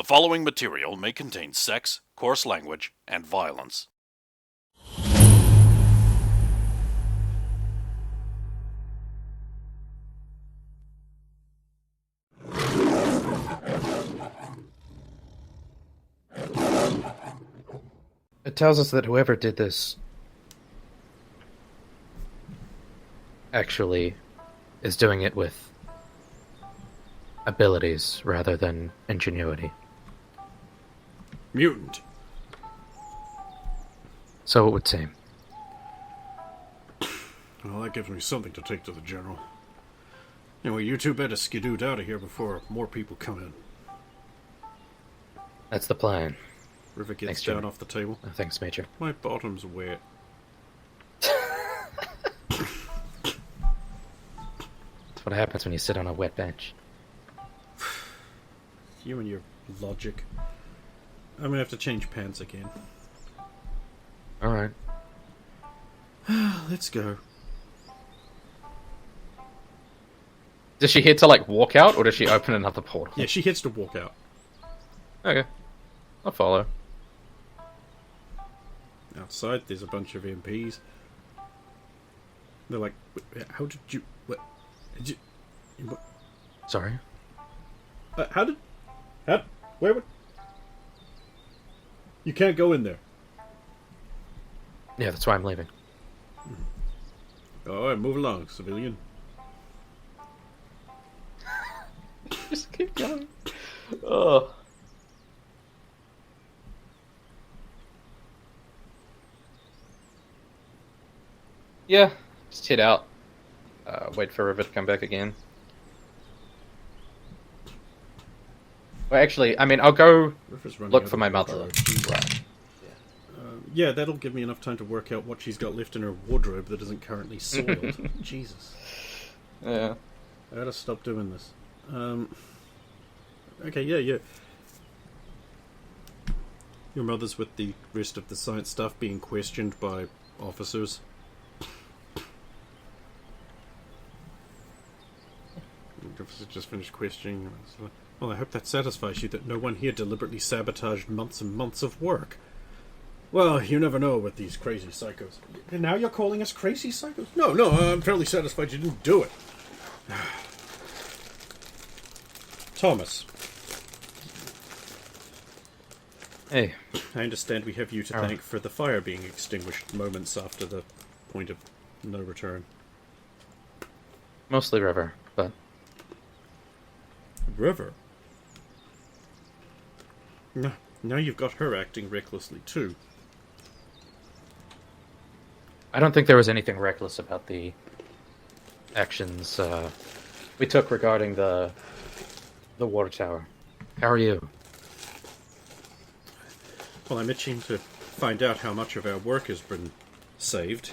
following material may contain sex, coarse language, and violence. It tells us that whoever did this actually is doing it with abilities rather than ingenuity. Mutant. So it would seem. Well, that gives me something to take to the General. Anyway, you two better skedoot out of here before more people come in. That's the plan. River gets Thanks, down Jimmy. off the table. Oh, thanks, Major. My bottom's wet. That's what happens when you sit on a wet bench. You and your logic. I'm gonna have to change pants again. Alright. Let's go. Does she hit to, like, walk out, or does she open another portal? Yeah, she hits to walk out. Okay. I'll follow. Outside, there's a bunch of MPs. They're like, how did you... What? Did you... What? Sorry? How did... How... Where would... You can't go in there. Yeah, that's why I'm leaving. Alright, move along, civilian. Just keep going. Oh. Yeah, just hit out. Wait for River to come back again. Well, actually, I mean, I'll go River's running look out for of my wardrobe. mother. Yeah, that'll give me enough time to work out what she's got left in her wardrobe that isn't currently soiled. Jesus. Yeah. I gotta stop doing this. Okay, yeah. Your mother's with the rest of the science stuff being questioned by officers. The officer just finished questioning. Well, I hope that satisfies you that no one here deliberately sabotaged months and months of work. Well, you never know with these crazy psychos. And now you're calling us crazy psychos? No, I'm fairly satisfied you didn't do it. Thomas. Hey. I understand we have you to thank for the fire being extinguished moments after the point of no return. Mostly River, but... River? No, now you've got her acting recklessly too. I don't think there was anything reckless about the actions we took regarding the water tower. How are you? Well, I'm itching to find out how much of our work has been saved.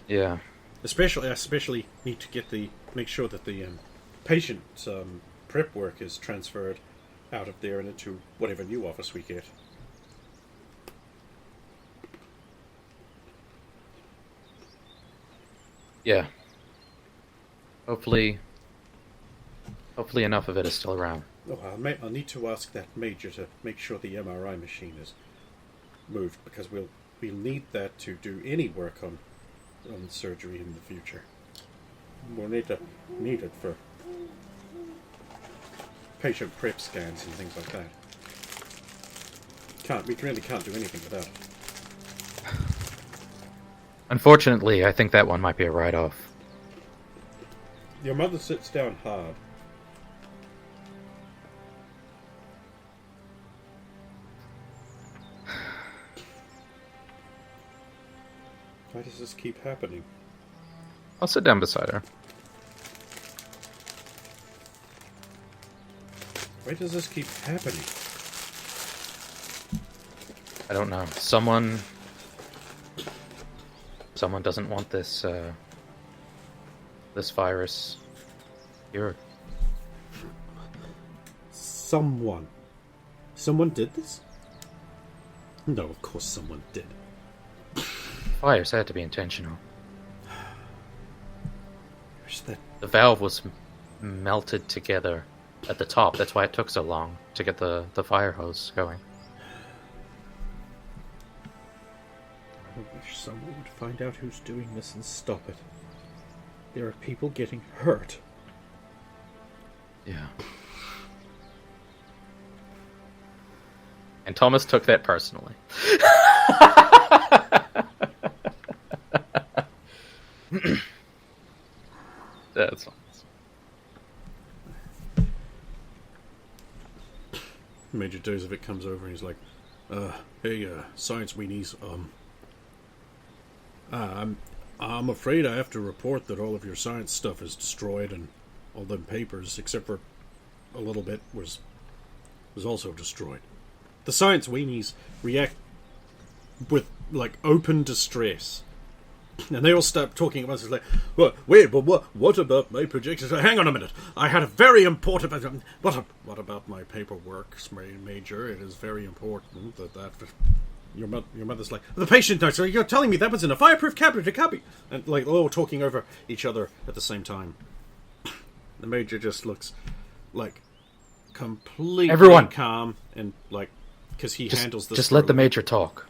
Yeah. Especially need to make sure that the patient prep work is transferred out of there and into whatever new office we get. Yeah. Hopefully enough of it is still around. Oh, I'll need to ask that major to make sure the MRI machine is moved, because we'll need that to do any work on surgery in the future. We'll need it for patient prep scans and things like that. We really can't do anything without it. Unfortunately, I think that one might be a write-off. Your mother sits down hard. Why does this keep happening? I'll sit down beside her. Why does this keep happening? I don't know. Someone doesn't want this virus here. Someone did this? No, of course someone did. Fires had to be intentional. Where's that? The valve was melted together at the top. That's why it took so long to get the fire hose going. I wish someone would find out who's doing this and stop it. There are people getting hurt. Yeah. And Thomas took that personally. That's fine. Major Dozovic comes over and he's like, hey, science weenies, I'm afraid I have to report that all of your science stuff is destroyed and all them papers, except for a little bit, was also destroyed. The science weenies react with, like, open distress. And they all start talking about it. It's like, well, wait, but what about my projections? Hang on a minute. I had a very important... What about my paperwork, Major? It is very important that your mother's like, the patient notes, you're telling me that was in a fireproof cabinet to copy. And, like, all talking over each other at the same time. The Major just looks, like, completely Everyone. calm and, like, because he handles this... Just let the Major talk.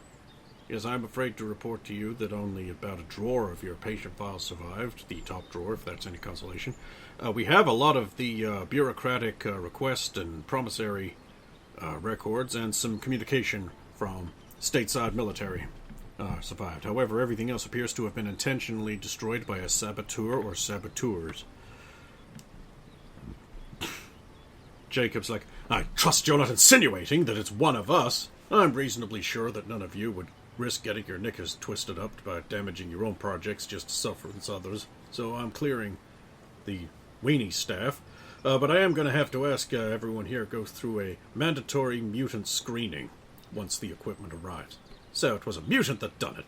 Yes, I'm afraid to report to you that only about a drawer of your patient files survived, the top drawer, if that's any consolation. We have a lot of the bureaucratic request and promissory records and some communication from stateside military survived. However, everything else appears to have been intentionally destroyed by a saboteur or saboteurs. Jacob's like, I trust you're not insinuating that it's one of us. I'm reasonably sure that none of you would risk getting your knickers twisted up by damaging your own projects just to suffer with others, so I'm clearing the weenie staff. But I am going to have to ask everyone here go through a mandatory mutant screening once the equipment arrives. So it was a mutant that done it.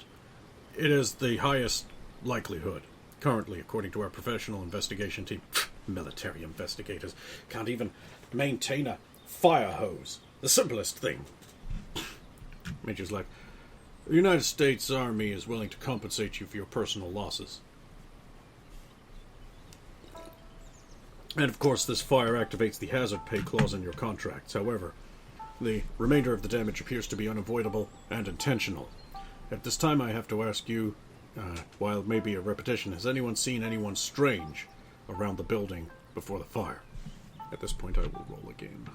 It is the highest likelihood. Currently, according to our professional investigation team, military investigators can't even maintain a fire hose. The simplest thing. Major's like, the United States Army is willing to compensate you for your personal losses. And of course, this fire activates the hazard pay clause in your contracts. However, the remainder of the damage appears to be unavoidable and intentional. At this time, I have to ask you, while it may be a repetition, has anyone seen anyone strange around the building before the fire? At this point, I will roll again.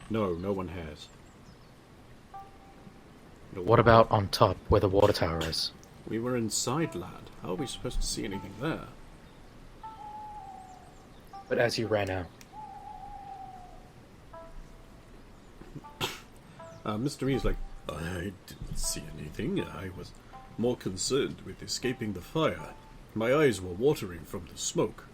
No, no one has. What about on top, where the water tower is? We were inside, lad. How are we supposed to see anything there? But as you ran out. Mr. E is like, I didn't see anything. I was more concerned with escaping the fire. My eyes were watering from the smoke.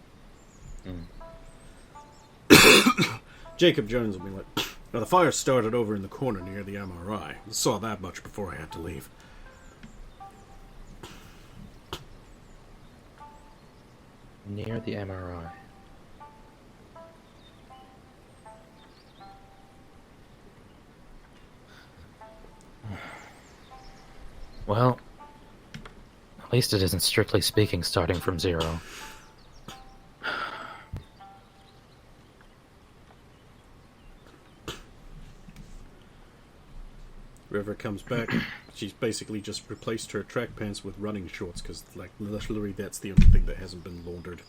Jacob Jones will be like, now the fire started over in the corner near the MRI. I saw that much before I had to leave. Near the MRI. Well, at least it isn't strictly speaking starting from zero. River comes back. She's basically just replaced her track pants with running shorts because, like, literally that's the only thing that hasn't been laundered.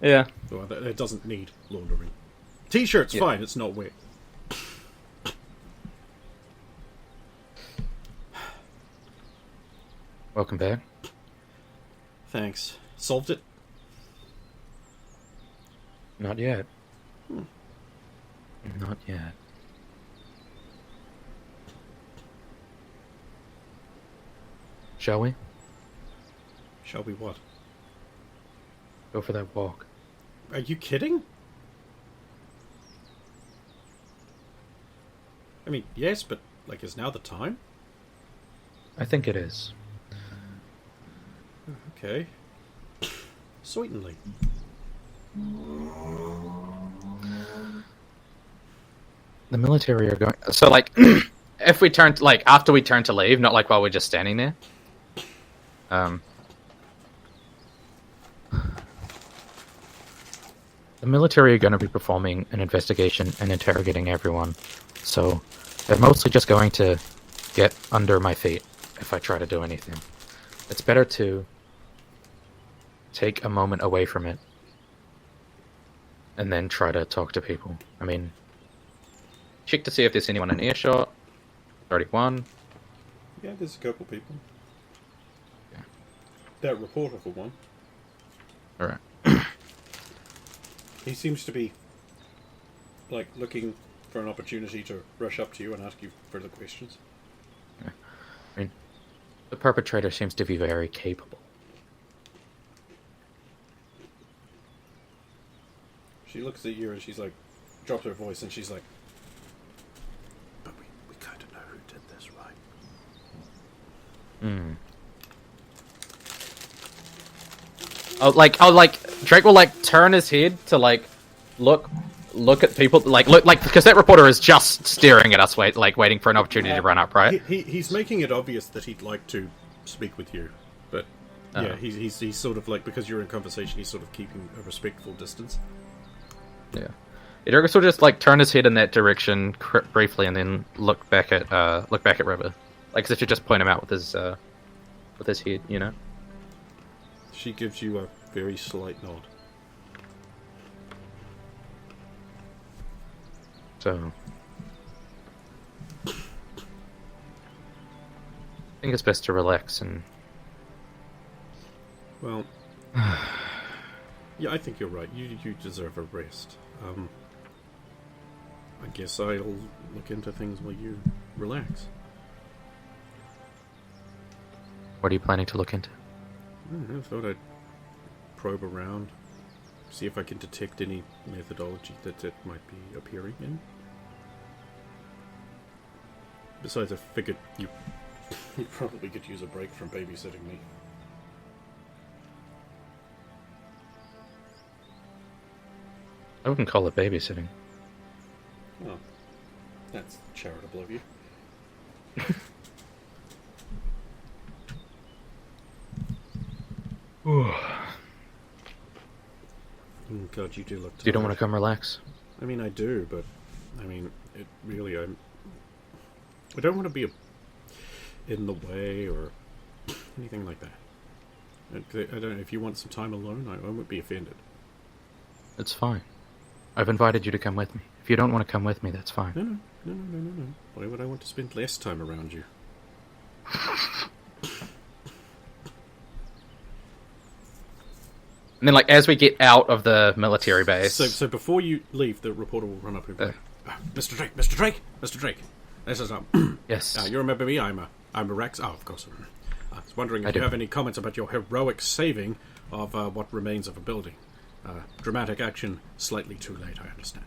Yeah. Well, it doesn't need laundering. T-shirt's fine, it's not wet. Welcome back. Thanks. Solved it? Not yet. Not yet. Shall we? Shall we what? Go for that walk. Are you kidding? I mean, yes, but, like, is now the time? I think it is. Okay. Certainly. The military are going... So, like, if we turn... Like, after we turn to leave, not like while we're just standing there. The military are going to be performing an investigation and interrogating everyone, so they're mostly just going to get under my feet if I try to do anything. It's better to take a moment away from it and then try to talk to people. I mean, check to see if there's anyone in earshot. 31. Yeah, there's a couple people. Yeah. That reporter for one. Alright. He seems to be, like, looking for an opportunity to rush up to you and ask you further questions. Yeah. I mean, the perpetrator seems to be very capable. She looks at you and she's like, drops her voice and she's like, but we kind of know who did this, right? Drake will like turn his head to like look at people, like because that reporter is just staring at us, waiting for an opportunity to run up, right? He's making it obvious that he'd like to speak with you, but yeah, he's sort of like, because you're in conversation, he's sort of keeping a respectful distance. Yeah. Drake will just like turn his head in that direction briefly, and then look back at River, like as if to just point him out with his head, you know. She gives you a very slight nod. So, I think it's best to relax and. Well, yeah, I think you're right. You deserve a rest. I guess I'll look into things while you relax. What are you planning to look into? I thought I'd probe around, see if I can detect any methodology that it might be appearing in. Besides, I figured you probably could use a break from babysitting me. I wouldn't call it babysitting. Oh, that's charitable of you. God, you do look tired. You don't want to come relax? I mean, I do, but I mean, it really, I don't want to be in the way or anything like that. I don't know, if you want some time alone, I won't be offended. It's fine. I've invited you to come with me. If you don't want to come with me, that's fine. No. Why would I want to spend less time around you? And then, like, as we get out of the military base... So before you leave, the reporter will run up and be like, Mr. Drake, this is, yes. you remember me? I'm a Rex. Oh, of course. I was wondering if you have any comments about your heroic saving of what remains of a building. Dramatic action, slightly too late, I understand.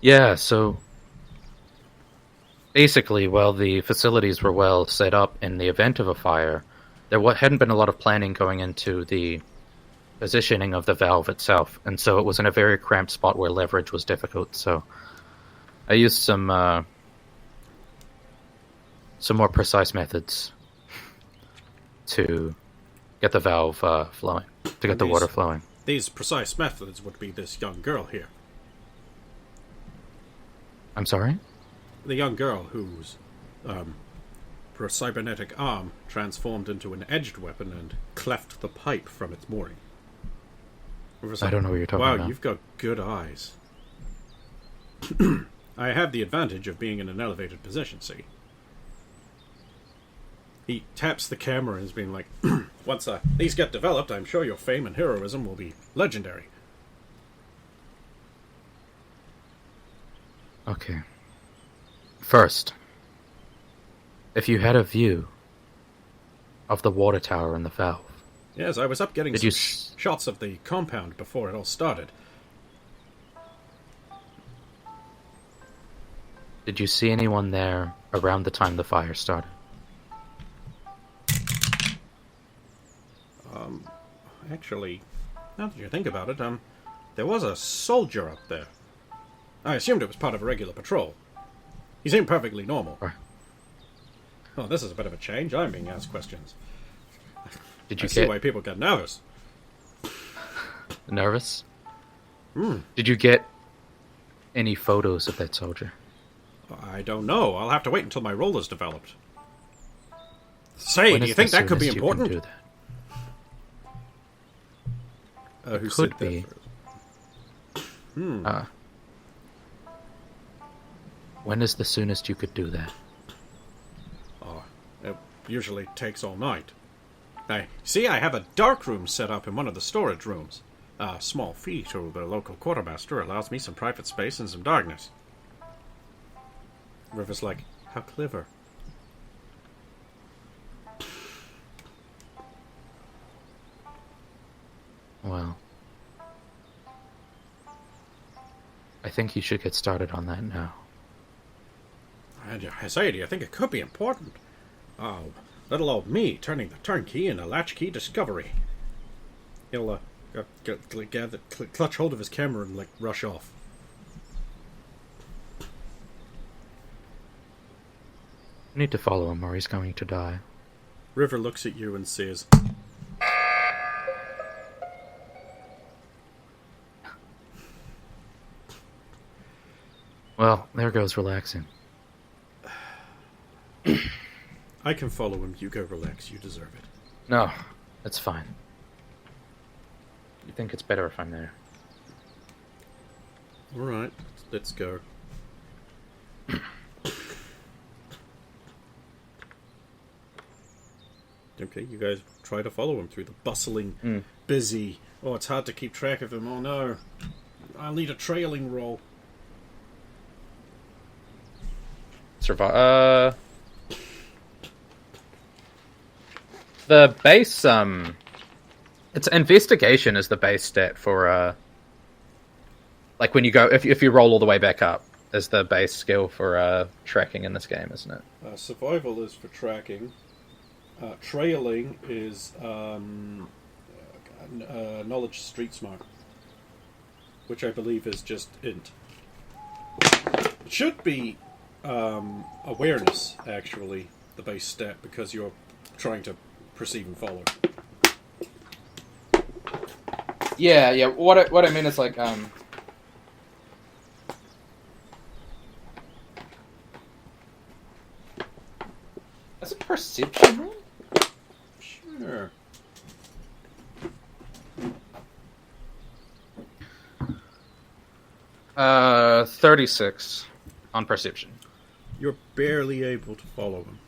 Yeah, so... Basically, while the facilities were well set up in the event of a fire, there hadn't been a lot of planning going into the positioning of the valve itself, and so it was in a very cramped spot where leverage was difficult, so I used some more precise methods to get the valve flowing, to get the water flowing. These precise methods would be this young girl here. I'm sorry? The young girl whose cybernetic arm transformed into an edged weapon and cleft the pipe from its mooring. I don't know what you're talking about. Wow, you've got good eyes. I have the advantage of being in an elevated position, see? He taps the camera and is being like, once these get developed, I'm sure your fame and heroism will be legendary. Okay. First, if you had a view of the water tower and the valve. Yes, I was up getting some shots of the compound before it all started. Did you see anyone there around the time the fire started? Actually, now that you think about it, there was a soldier up there. I assumed it was part of a regular patrol. He seemed perfectly normal. Right. Oh, this is a bit of a change. I'm being asked questions. Did you see why people get nervous. Nervous? Hmm. Did you get any photos of that soldier? I don't know. I'll have to wait until my role is developed. Say, When do is you think the that could be soonest you can important? do that? Who Could said be. that? When is the soonest you could do that? Oh, it usually takes all night. I have a dark room set up in one of the storage rooms. A small fee to the local quartermaster allows me some private space and some darkness. River's like, how clever. Well, I think you should get started on that now. And I say, do you think it could be important? Oh, little old me turning the turnkey in a latchkey discovery. He'll clutch hold of his camera and rush off. You need to follow him or he's going to die. River looks at you and says, Well, there goes relaxing. I can follow him. You go relax. You deserve it. No, that's fine. You think it's better if I'm there? Alright, let's go. Okay, you guys try to follow him through the bustling, busy... Oh, it's hard to keep track of him. Oh no. I'll need a trailing roll. Survive. The base, it's investigation is the base stat for, like when you go, if you roll all the way back up, is the base skill for, tracking in this game, isn't it? Survival is for tracking. Trailing is, knowledge street smart. Which I believe is just int. It should be, awareness, actually, the base stat, because you're trying to perceive and follow. Yeah. What I mean is like, that's a perception roll? Sure. Uh, 36 on perception. You're barely able to follow him.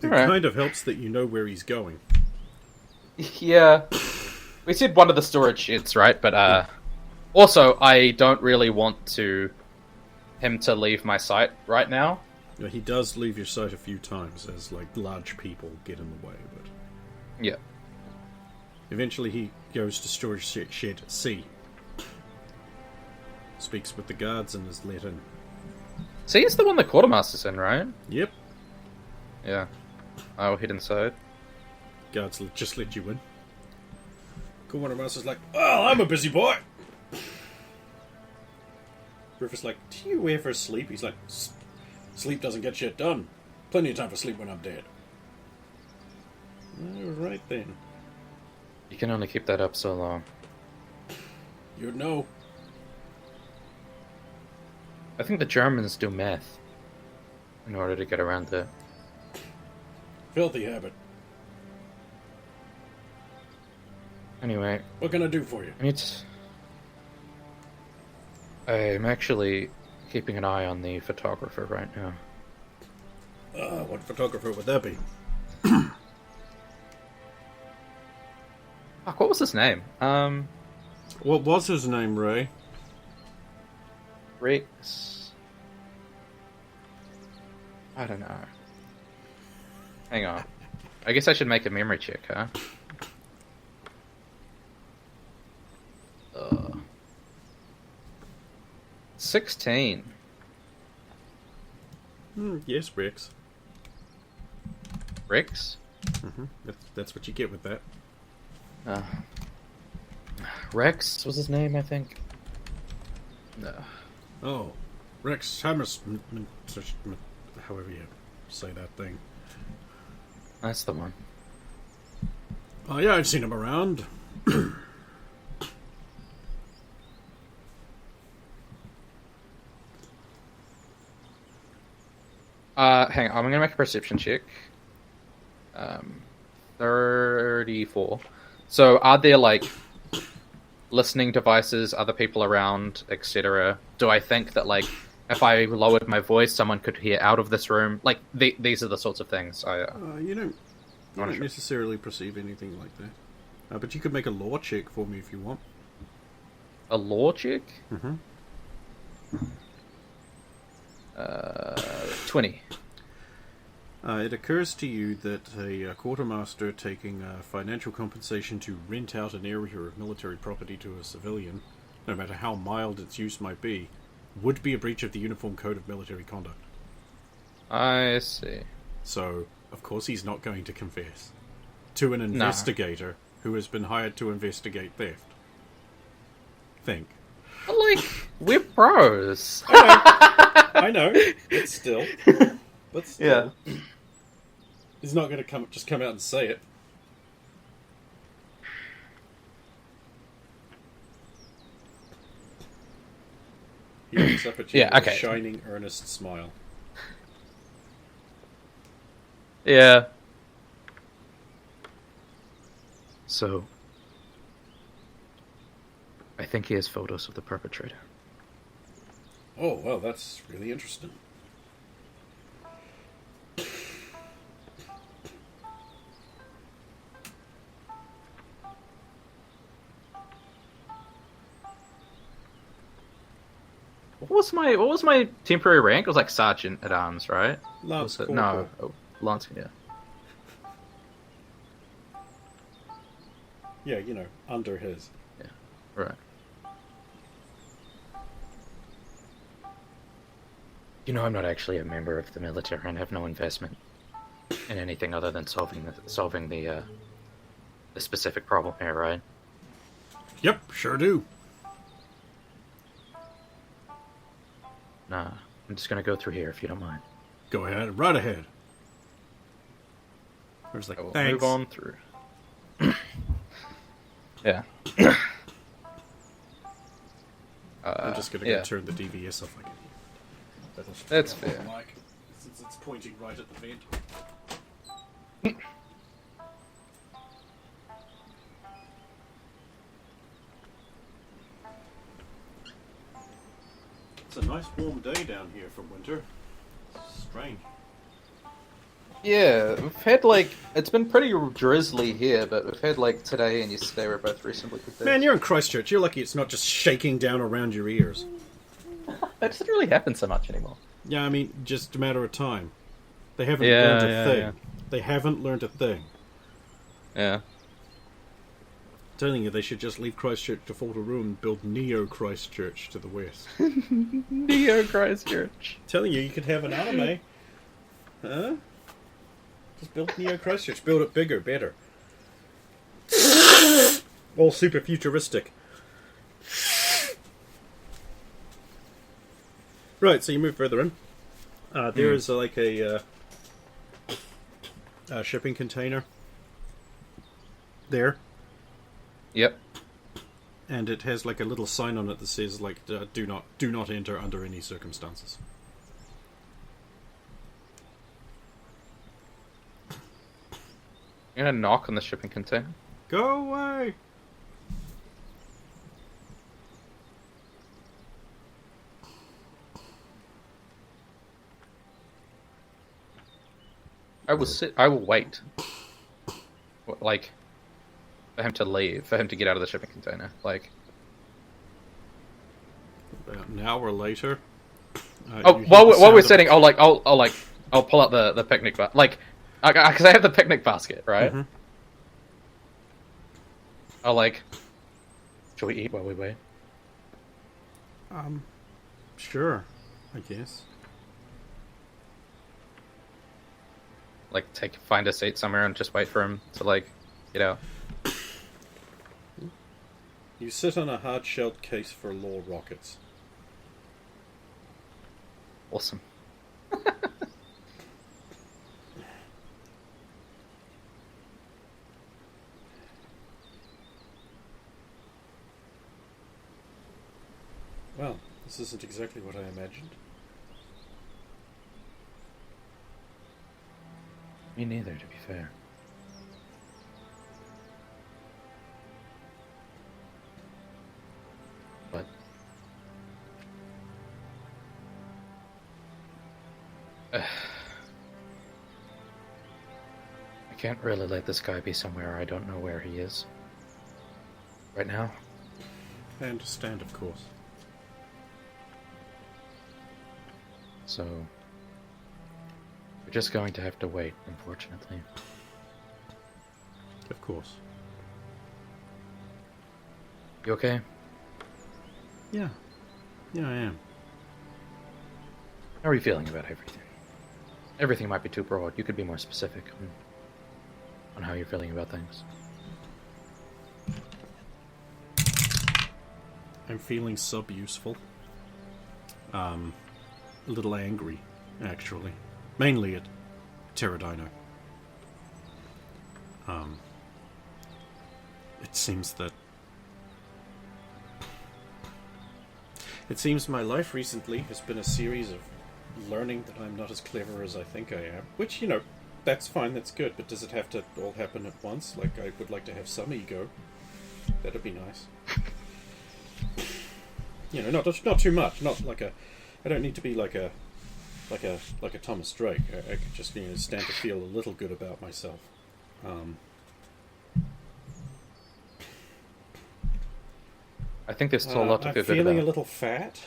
It Alright. kind of helps that you know where he's going. Yeah. We said one of the storage sheds, right? But, also, I don't really want him to leave my sight right now. You know, he does leave your sight a few times as, large people get in the way, but... Yeah. Eventually he goes to storage shed C. Speaks with the guards and is let in. See, it's the one the quartermaster's in, right? Yep. Yeah. I'll head inside. Guards just let you in. Quartermaster's like, oh, I'm a busy boy! Rufus like, do you ever sleep? He's like, sleep doesn't get shit done. Plenty of time for sleep when I'm dead. Right then. You can only keep that up so long. You'd know. I think the Germans do meth in order to get around the... Filthy habit. Anyway, What can I do for you? I'm actually keeping an eye on the photographer right now. What photographer would that be? Fuck, what was his name? What was his name, Ray? Rex... I don't know. Hang on. I guess I should make a memory check, huh? 16. Yes, Rex. Rex? Mm-hmm. That's what you get with that. Rex was his name, I think. No. Oh, Rex Hammers... however you say that thing. That's the one. Oh, yeah, I've seen him around. Hang on, I'm gonna make a perception check. 34. So, are there like listening devices, other people around, etc.? Do I think that like if I lowered my voice, someone could hear out of this room? Like these are the sorts of things. You don't necessarily perceive anything like that. But you could make a law check for me if you want. A law check? Mm-hmm. 20. It occurs to you that a quartermaster taking financial compensation to rent out an area of military property to a civilian, no matter how mild its use might be, would be a breach of the Uniform Code of Military Conduct. I see. So, of course he's not going to confess to an investigator who has been hired to investigate theft. Think. But like, we're pros. I know. But still. Yeah. He's not going to just come out and say it. He looks up at you with a shining, earnest smile. Yeah. So, I think he has photos of the perpetrator. Oh, well, that's really interesting. What was my temporary rank? It was like sergeant at arms, right? Lance Corporal. No, Lance. Yeah. Yeah, under his. Yeah. Right. I'm not actually a member of the military and have no investment in anything other than solving the specific problem here, right? Yep, sure do. Nah, I'm just gonna go through here if you don't mind. Go ahead, right ahead. There's like, thanks. Move on through. Yeah. I'm just gonna go turn the DVS off again. That's fair. Since it's pointing right at the vent. It's a nice warm day down here for winter. Strange. Yeah, we've had it's been pretty drizzly here, but we've had today and yesterday were both reasonably good days. Man, you're in Christchurch. You're lucky it's not just shaking down around your ears. That doesn't really happen so much anymore. Yeah, I mean, just a matter of time. They haven't learned a thing. Yeah. They haven't learned a thing. Yeah. I'm telling you, they should just leave Christchurch to fall to ruin and build Neo Christchurch to the west. Neo Christchurch. I'm telling you could have an anime. Huh? Just build Neo Christchurch. Build it bigger, better. All super futuristic. Right, so you move further in. There is a shipping container there. Yep. And it has a little sign on it that says do not enter under any circumstances. You're gonna knock on the shipping container. Go away. I will wait. For him to leave, for him to get out of the shipping container. About an hour later. While we're sitting, I'll pull out the picnic basket. Because I have the picnic basket, right? Mm-hmm. Shall we eat while we wait? Sure, I guess. Find a seat somewhere and just wait for him to get out. You sit on a hard-shelled case for law rockets. Awesome. Well, this isn't exactly what I imagined. Me neither, to be fair. But I can't really let this guy be somewhere I don't know where he is. Right now? I understand, of course. So we're just going to have to wait, unfortunately. Of course. You okay? Yeah. Yeah, I am. How are you feeling about everything? Everything might be too broad. You could be more specific on how you're feeling about things. I'm feeling sub-useful. A little angry, actually. Mainly at Pterodino. It seems that... It seems my life recently has been a series of learning that I'm not as clever as I think I am. Which, you know, that's fine, that's good, but does it have to all happen at once? Like, I would like to have some ego. That'd be nice. You know, not too much. Not like a... I don't need to be like a Thomas Drake. I could just, you know, stand to feel a little good about myself. I think there's still a lot to feel good about. I'm feeling a little fat.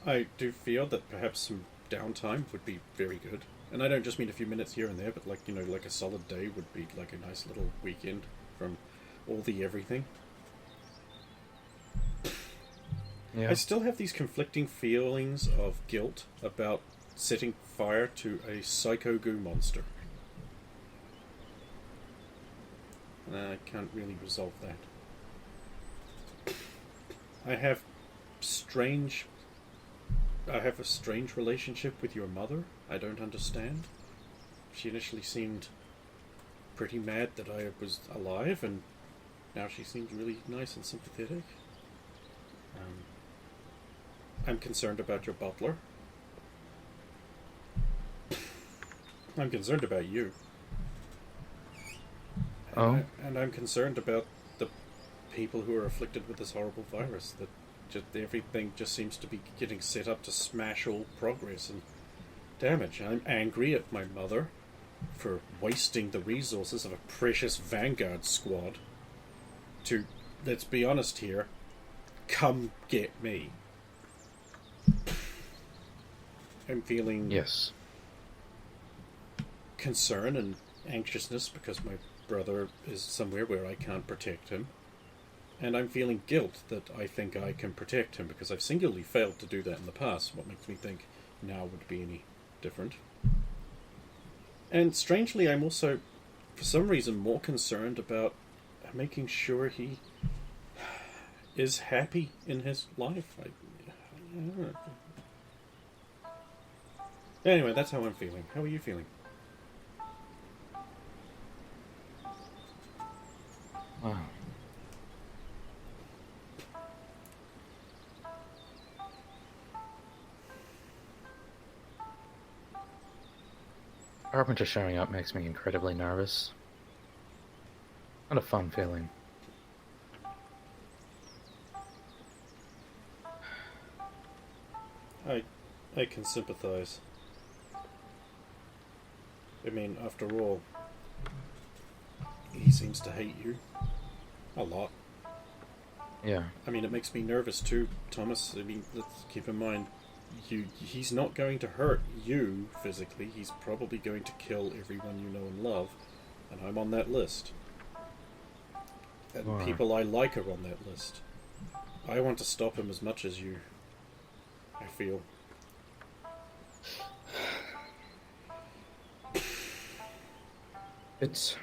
I do feel that perhaps some downtime would be very good. And I don't just mean a few minutes here and there, but like, you know, like a solid day would be like a nice little weekend from all the everything. Yeah. I still have these conflicting feelings of guilt about setting fire to a psycho goo monster. And I can't really resolve that. I have a strange relationship with your mother. I don't understand. She initially seemed pretty mad that I was alive, and now she seems really nice and sympathetic. I'm concerned about your butler. I'm concerned about you. Oh? And I'm concerned about the people who are afflicted with this horrible virus. That just everything just seems to be getting set up to smash all progress and damage. I'm angry at my mother for wasting the resources of a precious Vanguard squad to, let's be honest here, come get me. I'm feeling Yes. concern and anxiousness because my brother is somewhere where I can't protect him. And I'm feeling guilt that I think I can protect him because I've singularly failed to do that in the past. What makes me think now would be any different. And strangely, I'm also, for some reason, more concerned about making sure he is happy in his life. I don't know. Anyway, that's how I'm feeling. How are you feeling? Wow. Carpenter showing up makes me incredibly nervous. Not a fun feeling. I can sympathize. I mean, after all, he seems to hate you. A lot. Yeah. I mean, it makes me nervous too, Thomas. I mean, let's keep in mind, he's not going to hurt you physically. He's probably going to kill everyone you know and love, and I'm on that list. And Wow. people I like are on that list. I want to stop him as much as you, I feel. It's